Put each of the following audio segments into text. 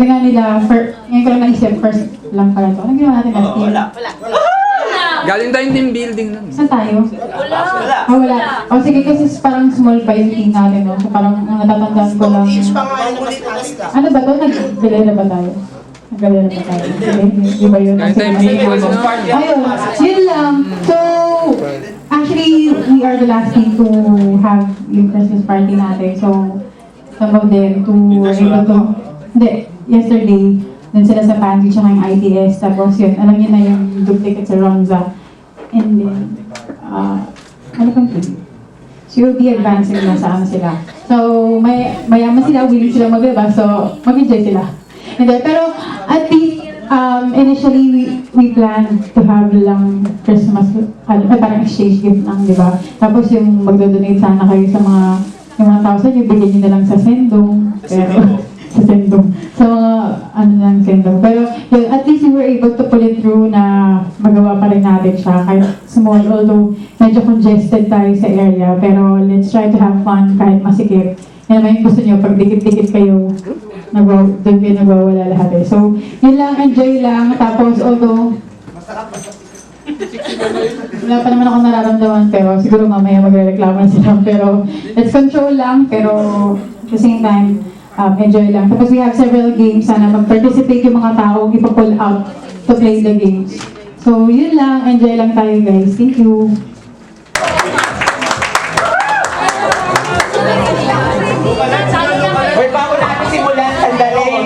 nga nila, ngayon ko lang naisip, first lang pala ito. Anong ginawa natin last year? Wala. Galing tayong team building lang. Saan tayo? Wala. Wala. O sige, kasi parang small pa yung team natin, no? So parang ang natatandaan ko lang. Ano ba ito? Nag-galera ba tayo? Nag-galera ba tayo? Di ba yun? Galing tayong Bicol, no? Ayun, yun lang. So, actually, we are the last team to have yung Christmas party natin. So, some of them were able to, hindi, yesterday, dun sila sa pantry, tsaka yung ITS, tapos yun, alam niyo na yung duplicate sa Ronza. And then, ano pang team? So, you'll be advancing na sa ano sila. So, mayaman sila, willing sila maglaba, so, mag-enjoy sila. And then, pero, at least, initially, we plan to have lang Christmas, parang exchange gift lang, di ba? Tapos yung magdodonate sana kayo sa mga, yung 1,000, yung bigyan nyo na lang sa Sendong. Pero, sa Sendong. Sa mga, ano lang, Sendong. Pero, yun, at least we were able to pull it through na magawa pa rin natin siya. Kahit small, although medyo congested tayo sa area. Pero, let's try to have fun kahit masikip. Yan naman yung gusto nyo, pag dikit-dikit kayo, doon kayo nagwawala lahat eh. So, yun lang, enjoy lang. Tapos, although, wala pa naman ako nararamdaman, pero siguro mamaya magre-reklamo na sila. Pero, let's control lang, pero at the same time, enjoy lang. Tapos we have several games, sana mag-participate yung mga tao, ipa-pull out to play the games. So, yun lang, enjoy lang tayo guys. Thank you. Uy, bago natin simulan, sandali.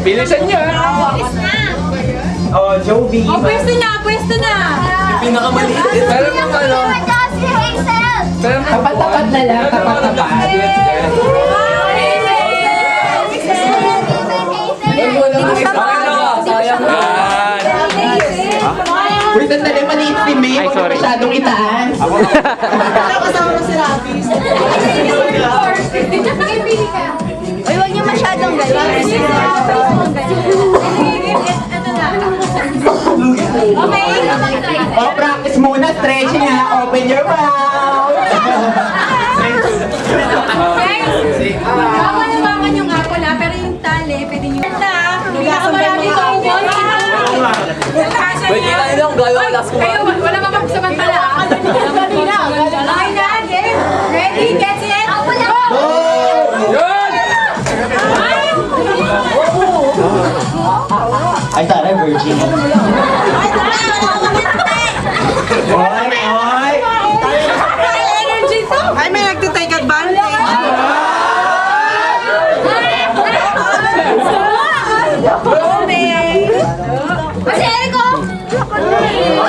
Bilisan niyo! Oh, Jovi. Pwesto na! Pinakamaliit. Pero kung ano, pero Tapat-tapat na lang, tapat-tapat. Uy, sandali, maliit si May. Huwag na masyadong itaas. Uy, huwag niyo masyadong galing. Oh, practice muna, stretching ha. Open your mouth. Kaman yung nga pala, pero yung tali, pwede nyo na. Pinakamarami ko yun. wait, kita nila kung gano'n ang last Kayo, wala ka magsamantala. Okay na, game. Ready, get set, go! Yun! Ay, tara, virgin. Oy, oy. Energy to! Ay, may nagtitake advantage. Kasi Erico!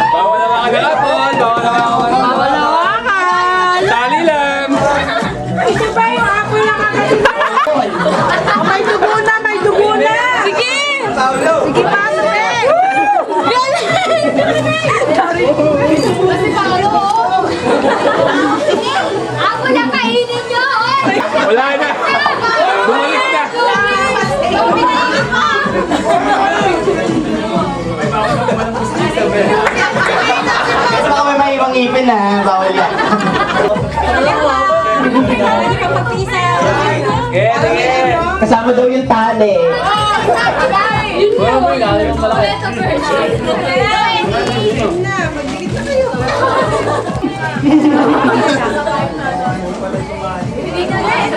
Bawal naman ka na apple! Bawal naman ka na Hawakan! Tali lang! Ito ba yung apple na kakalimutan? May dugo na, may dugo na! Sige! Sige, pasok eh! Kasi Paolo! Sige! Ako na kainin nyo! Wala na! Bumalik na! Baka may maiwang ipin na. Bawal yan. Kasama daw yung tali. Wala mo yung galing yung malaki. Na, magdikit na kayo.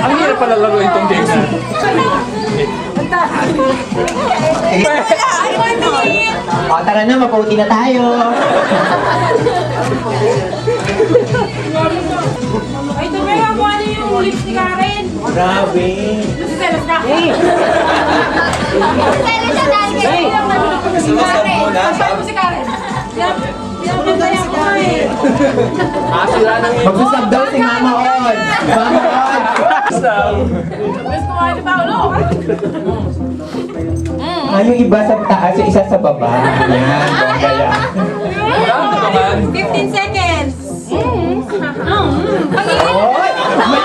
Ang hirap pala laruin itong games. O, tara na, maputi na tayo. Ay, tumira mo ano yung lips ni Karen. Grabe. Si Selos na. Kasama mo si Karen. Pinapantaya ko eh. Sira na yung... Magsasab daw si Mama On. Mama On. Best kumain ni Paolo. Yung iba sa taas, yung isa sa baba. Yan, bongga yan. Wala naman. 15 seconds! Oy! May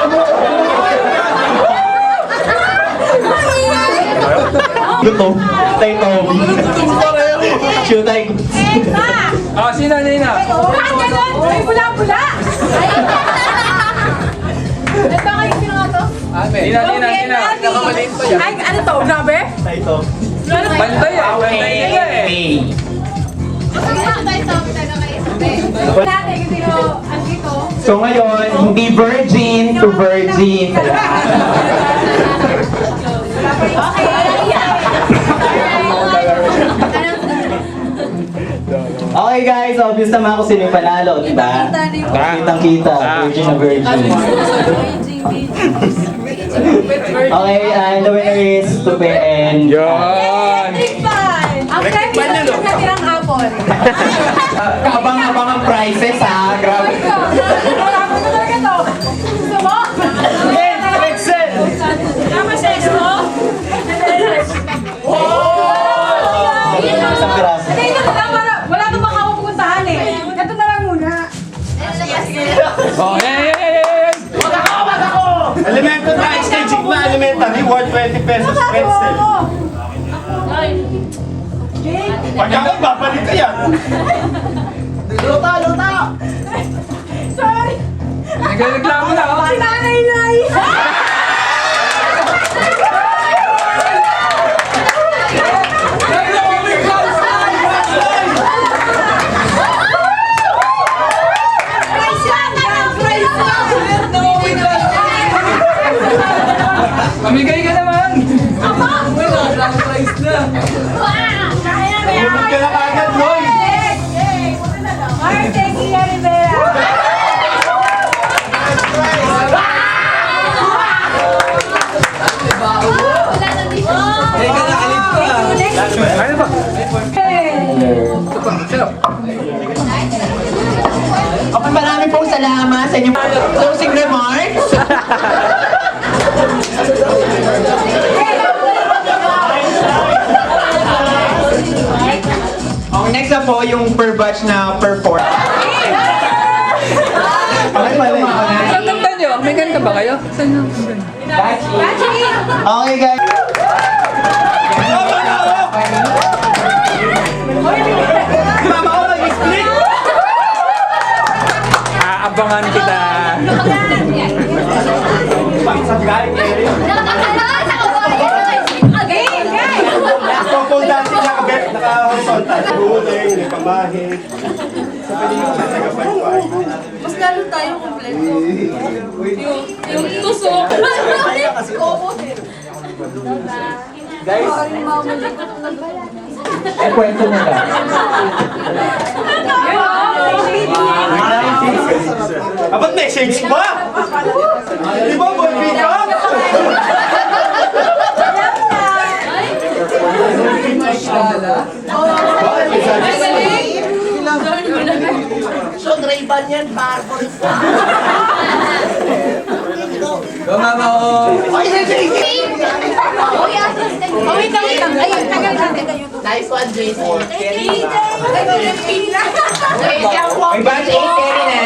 Luto. Stay Toby. Shoot tayo. Ah, sino? Bakit ganun? May bula-bula. At baka yung sino nga to? Nina. Ay, ano to? Grabe? Ito. Bantay ah. Bantay nila eh. Dati, kasi sino, andito. So ngayon, hindi virgin to virgin. Okay guys, obvious naman kung sino yung panalo, di ba? Kitang-kita, virgin na virgin. Okay, and the winner is Tupe and... Yun. Ang Kevin na yung natirang apple. Kaabang-abang ang prices ha, grabe. Wala ko na talaga to. Gusto mo? Excel! Tama sex mo? Isang piraso. Hindi, ito na lang. Wala nang baka pupuntahan eh. Ito na lang muna. Oh, yeah. Elemento na staging na elementary, worth 20 pesos Nakakuha pencil. mo. Pag ako, babalik ka yan. Sorry. Nagreklamo na oh. Si nanay. Pamigay ka naman. Lumot ka na kagad, Loy. Ano ba? Okay, maraming pong salamat sa inyong closing remarks. Ang next na po yung per batch na perform. Okay, pala Ang kanta nyo? May kanta ba kayo? Saan nyo? Batch 8. Okay guys. Mama ko mag-split. Aabangan kita. Pagsagay, Eric. Kung dati nakabet, naka-horizontal. Buling, may pamahid. Sa pelikula, nag-pagpay. Mas lalo tayo kompleto. Yung tusok. Guys, ay kwento na lang. Ba't may shades pa? Di ba, boy, pick up? So, Ray-Ban yan, parbol pa. Wait lang. Ayun, tagal. Nice one, Jason. May batch 8 carry na.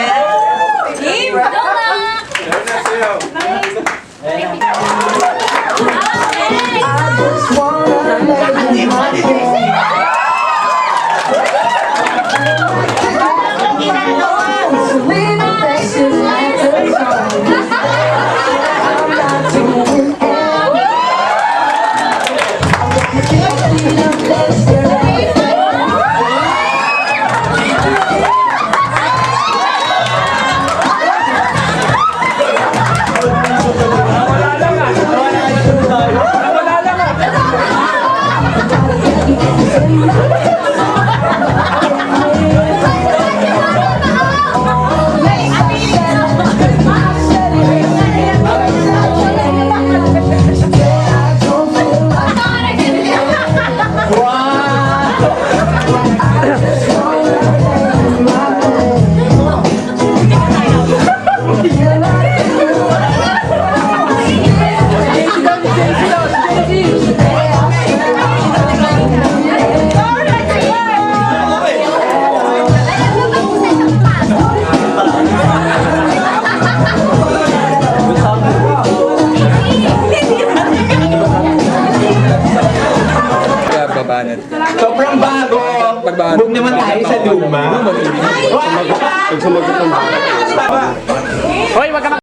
ang bago, huwag naman tayo sa luma. Pag sumagot ng Hoy, wag ka